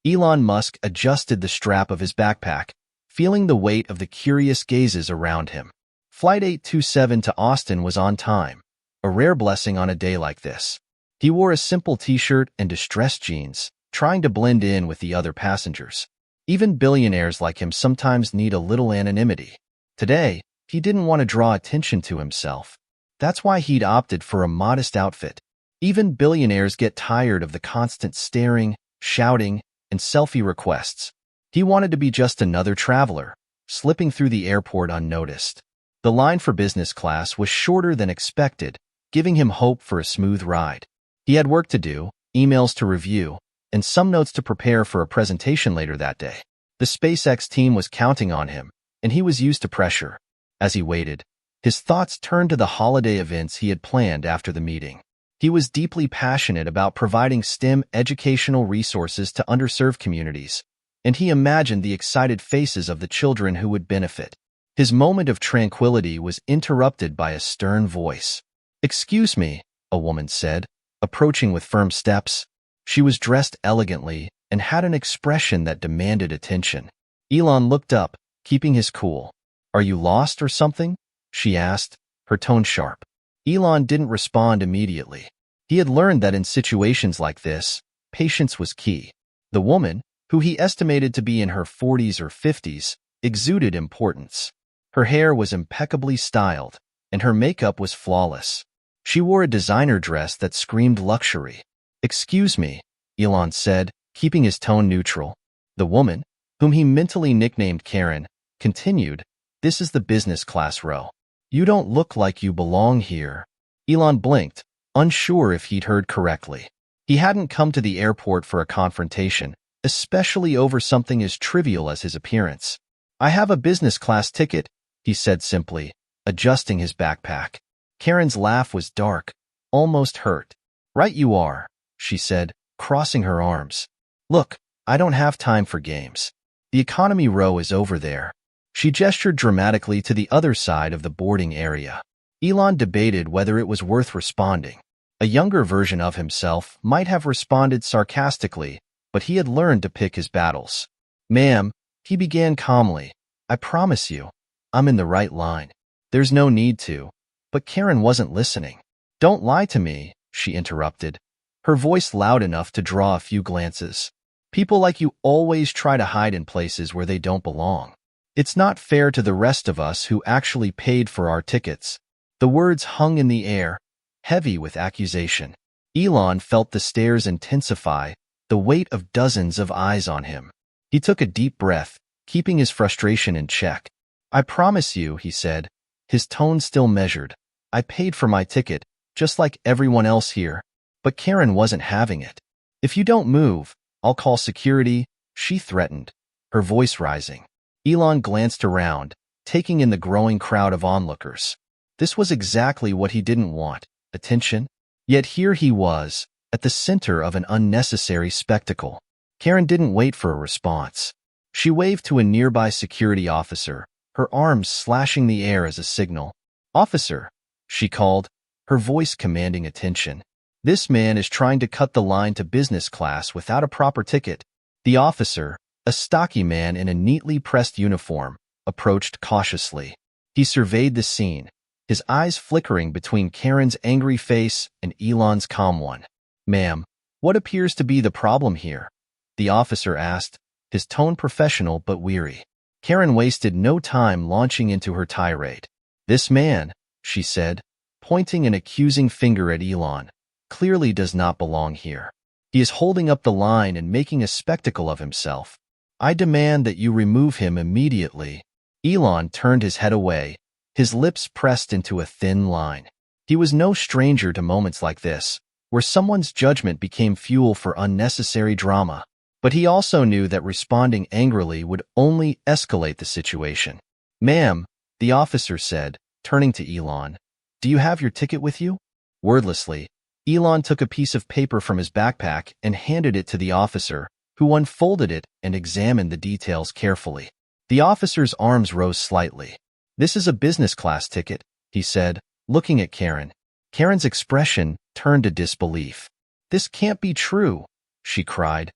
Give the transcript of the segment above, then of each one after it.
Elon Musk adjusted the strap of his backpack, feeling the weight of the curious gazes around him. Flight 827 to Austin was on time, a rare blessing on a day like this. He wore a simple t-shirt and distressed jeans, trying to blend in with the other passengers. Even billionaires like him sometimes need a little anonymity. Today, he didn't want to draw attention to himself. That's why he'd opted for a modest outfit. Even billionaires get tired of the constant staring, shouting, and selfie requests. He wanted to be just another traveler, slipping through the airport unnoticed. The line for business class was shorter than expected, giving him hope for a smooth ride. He had work to do, emails to review, and some notes to prepare for a presentation later that day. The SpaceX team was counting on him, and he was used to pressure. As he waited, his thoughts turned to the holiday events he had planned after the meeting. He was deeply passionate about providing STEM educational resources to underserved communities, and he imagined the excited faces of the children who would benefit. His moment of tranquility was interrupted by a stern voice. "Excuse me," a woman said, approaching with firm steps. She was dressed elegantly and had an expression that demanded attention. Elon looked up, keeping his cool. "Are you lost or something?" she asked, her tone sharp. Elon didn't respond immediately. He had learned that in situations like this, patience was key. The woman, who he estimated to be in her 40s or 50s, exuded importance. Her hair was impeccably styled, and her makeup was flawless. She wore a designer dress that screamed luxury. "Excuse me," Elon said, keeping his tone neutral. The woman, whom he mentally nicknamed Karen, continued, "This is the business class row. You don't look like you belong here." Elon blinked, unsure if he'd heard correctly. He hadn't come to the airport for a confrontation, especially over something as trivial as his appearance. "I have a business class ticket," he said simply, adjusting his backpack. Karen's laugh was dark, almost hurt. "Right you are," she said, crossing her arms. "Look, I don't have time for games. The economy row is over there." She gestured dramatically to the other side of the boarding area. Elon debated whether it was worth responding. A younger version of himself might have responded sarcastically, but he had learned to pick his battles. "Ma'am," he began calmly, "I promise you, I'm in the right line. There's no need to." But Karen wasn't listening. "Don't lie to me," she interrupted, her voice loud enough to draw a few glances. "People like you always try to hide in places where they don't belong. It's not fair to the rest of us who actually paid for our tickets." The words hung in the air, heavy with accusation. Elon felt the stares intensify, the weight of dozens of eyes on him. He took a deep breath, keeping his frustration in check. "I promise you," he said, his tone still measured, "I paid for my ticket, just like everyone else here." But Karen wasn't having it. "If you don't move, I'll call security," she threatened, her voice rising. Elon glanced around, taking in the growing crowd of onlookers. This was exactly what he didn't want, attention. Yet here he was, at the center of an unnecessary spectacle. Karen didn't wait for a response. She waved to a nearby security officer, her arms slashing the air as a signal. "Officer," she called, her voice commanding attention. "This man is trying to cut the line to business class without a proper ticket." The officer, a stocky man in a neatly pressed uniform, approached cautiously. He surveyed the scene, his eyes flickering between Karen's angry face and Elon's calm one. "Ma'am, what appears to be the problem here?" the officer asked, his tone professional but weary. Karen wasted no time launching into her tirade. "This man," she said, pointing an accusing finger at Elon, "clearly does not belong here. He is holding up the line and making a spectacle of himself. I demand that you remove him immediately." Elon turned his head away, his lips pressed into a thin line. He was no stranger to moments like this, where someone's judgment became fuel for unnecessary drama. But he also knew that responding angrily would only escalate the situation. "Ma'am," the officer said, turning to Elon, "do you have your ticket with you?" Wordlessly, Elon took a piece of paper from his backpack and handed it to the officer, who unfolded it and examined the details carefully. The officer's arms rose slightly. "This is a business class ticket," he said, looking at Karen. Karen's expression turned to disbelief. "This can't be true," she cried,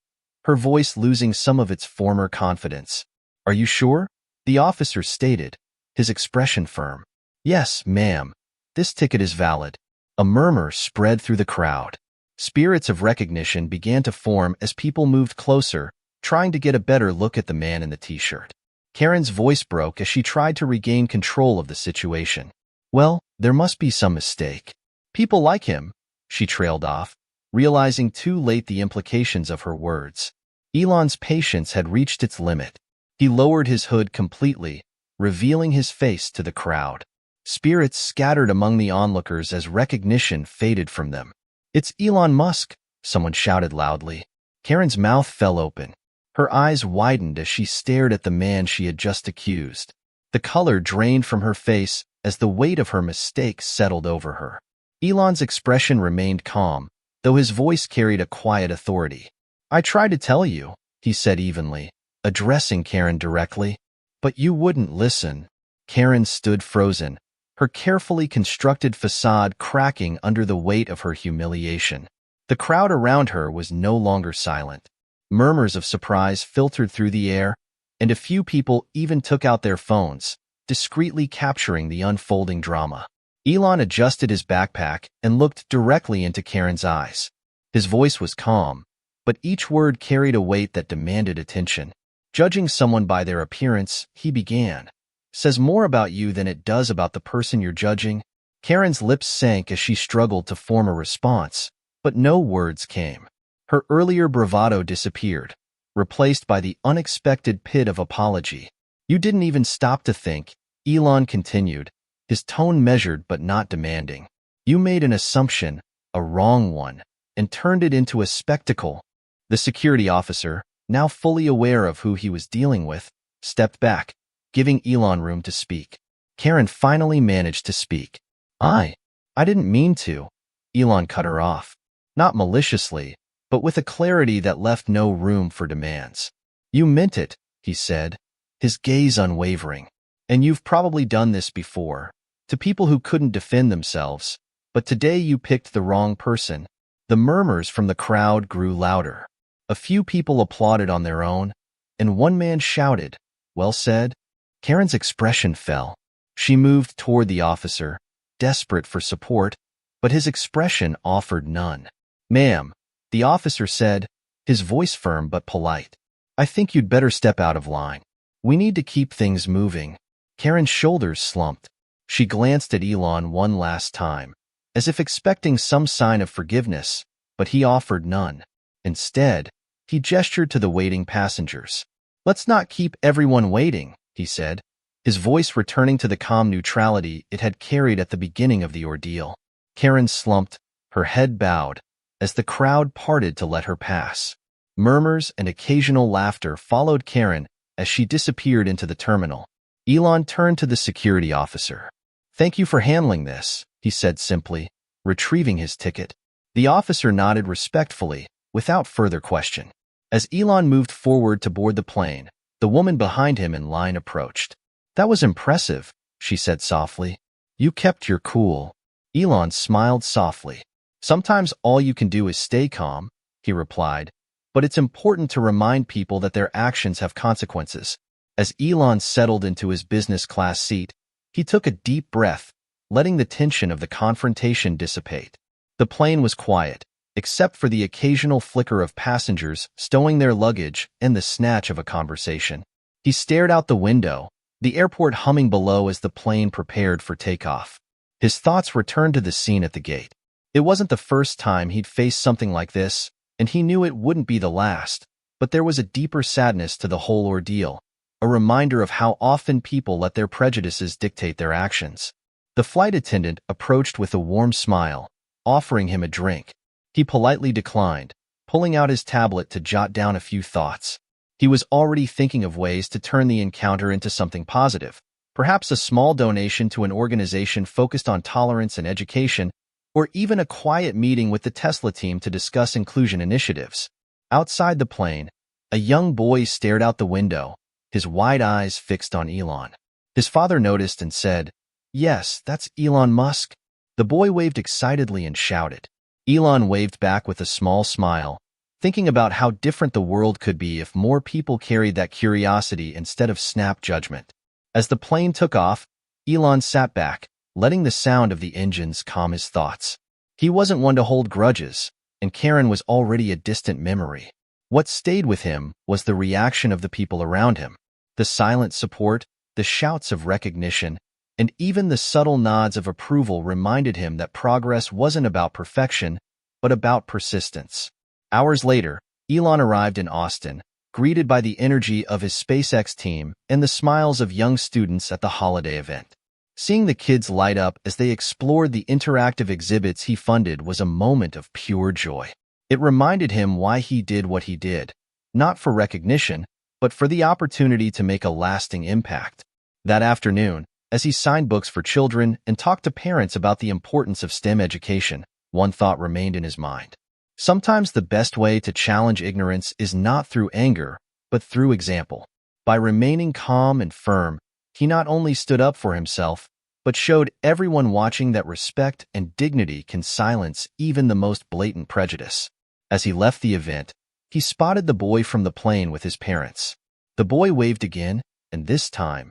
her voice losing some of its former confidence. "Are you sure?" the officer stated, his expression firm. "Yes, ma'am. This ticket is valid." A murmur spread through the crowd. Spirits of recognition began to form as people moved closer, trying to get a better look at the man in the t-shirt. Karen's voice broke as she tried to regain control of the situation. "Well, there must be some mistake. People like him," she trailed off, realizing too late the implications of her words. Elon's patience had reached its limit. He lowered his hood completely, revealing his face to the crowd. Spirits scattered among the onlookers as recognition faded from them. "It's Elon Musk," someone shouted loudly. Karen's mouth fell open. Her eyes widened as she stared at the man she had just accused. The color drained from her face as the weight of her mistake settled over her. Elon's expression remained calm, though his voice carried a quiet authority. "I tried to tell you," he said evenly, addressing Karen directly. "But you wouldn't listen." Karen stood frozen, her carefully constructed facade cracking under the weight of her humiliation. The crowd around her was no longer silent. Murmurs of surprise filtered through the air, and a few people even took out their phones, discreetly capturing the unfolding drama. Elon adjusted his backpack and looked directly into Karen's eyes. His voice was calm, but each word carried a weight that demanded attention. "Judging someone by their appearance," he began, "says more about you than it does about the person you're judging." Karen's lips sank as she struggled to form a response, but no words came. Her earlier bravado disappeared, replaced by the unexpected pit of apology. "You didn't even stop to think," Elon continued, his tone measured but not demanding. "You made an assumption, a wrong one, and turned it into a spectacle." The security officer, now fully aware of who he was dealing with, stepped back, giving Elon room to speak. Karen finally managed to speak. I didn't mean to." Elon cut her off. Not maliciously, but with a clarity that left no room for demands. "You meant it," he said, his gaze unwavering. "And you've probably done this before, to people who couldn't defend themselves, but today you picked the wrong person." The murmurs from the crowd grew louder. A few people applauded on their own, and one man shouted, "Well said." Karen's expression fell. She moved toward the officer, desperate for support, but his expression offered none. "Ma'am," the officer said, his voice firm but polite, "I think you'd better step out of line. We need to keep things moving." Karen's shoulders slumped. She glanced at Elon one last time, as if expecting some sign of forgiveness, but he offered none. Instead, he gestured to the waiting passengers. "Let's not keep everyone waiting," he said, his voice returning to the calm neutrality it had carried at the beginning of the ordeal. Karen slumped, her head bowed, as the crowd parted to let her pass. Murmurs and occasional laughter followed Karen as she disappeared into the terminal. Elon turned to the security officer. "Thank you for handling this," he said simply, retrieving his ticket. The officer nodded respectfully, without further question. As Elon moved forward to board the plane, the woman behind him in line approached. "That was impressive," she said softly. "You kept your cool." Elon smiled softly. "Sometimes all you can do is stay calm," he replied, "but it's important to remind people that their actions have consequences." As Elon settled into his business class seat, he took a deep breath, letting the tension of the confrontation dissipate. The plane was quiet, except for the occasional flicker of passengers stowing their luggage and the snatch of a conversation. He stared out the window, the airport humming below as the plane prepared for takeoff. His thoughts returned to the scene at the gate. It wasn't the first time he'd faced something like this, and he knew it wouldn't be the last, but there was a deeper sadness to the whole ordeal, a reminder of how often people let their prejudices dictate their actions. The flight attendant approached with a warm smile, offering him a drink. He politely declined, pulling out his tablet to jot down a few thoughts. He was already thinking of ways to turn the encounter into something positive, perhaps a small donation to an organization focused on tolerance and education, or even a quiet meeting with the Tesla team to discuss inclusion initiatives. Outside the plane, a young boy stared out the window, his wide eyes fixed on Elon. His father noticed and said, "Yes, that's Elon Musk." The boy waved excitedly and shouted. Elon waved back with a small smile, thinking about how different the world could be if more people carried that curiosity instead of snap judgment. As the plane took off, Elon sat back, letting the sound of the engines calm his thoughts. He wasn't one to hold grudges, and Karen was already a distant memory. What stayed with him was the reaction of the people around him, the silent support, the shouts of recognition, and even the subtle nods of approval reminded him that progress wasn't about perfection, but about persistence. Hours later, Elon arrived in Austin, greeted by the energy of his SpaceX team and the smiles of young students at the holiday event. Seeing the kids light up as they explored the interactive exhibits he funded was a moment of pure joy. It reminded him why he did what he did, not for recognition, but for the opportunity to make a lasting impact. That afternoon, as he signed books for children and talked to parents about the importance of STEM education, one thought remained in his mind. Sometimes the best way to challenge ignorance is not through anger, but through example. By remaining calm and firm, he not only stood up for himself, but showed everyone watching that respect and dignity can silence even the most blatant prejudice. As he left the event, he spotted the boy from the plane with his parents. The boy waved again, and this time,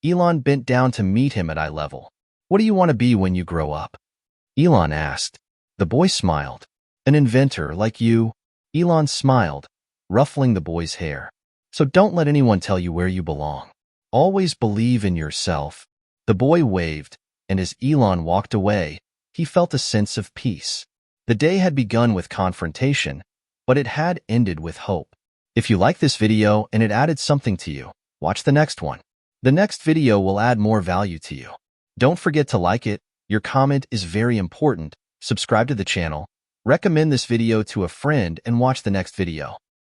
Elon bent down to meet him at eye level. "What do you want to be when you grow up?" Elon asked. The boy smiled. "An inventor like you." Elon smiled, ruffling the boy's hair. "So don't let anyone tell you where you belong. Always believe in yourself." The boy waved, and as Elon walked away, he felt a sense of peace. The day had begun with confrontation, but it had ended with hope. If you like this video and it added something to you, watch the next one. The next video will add more value to you. Don't forget to like it. Your comment is very important. Subscribe to the channel. Recommend this video to a friend and watch the next video.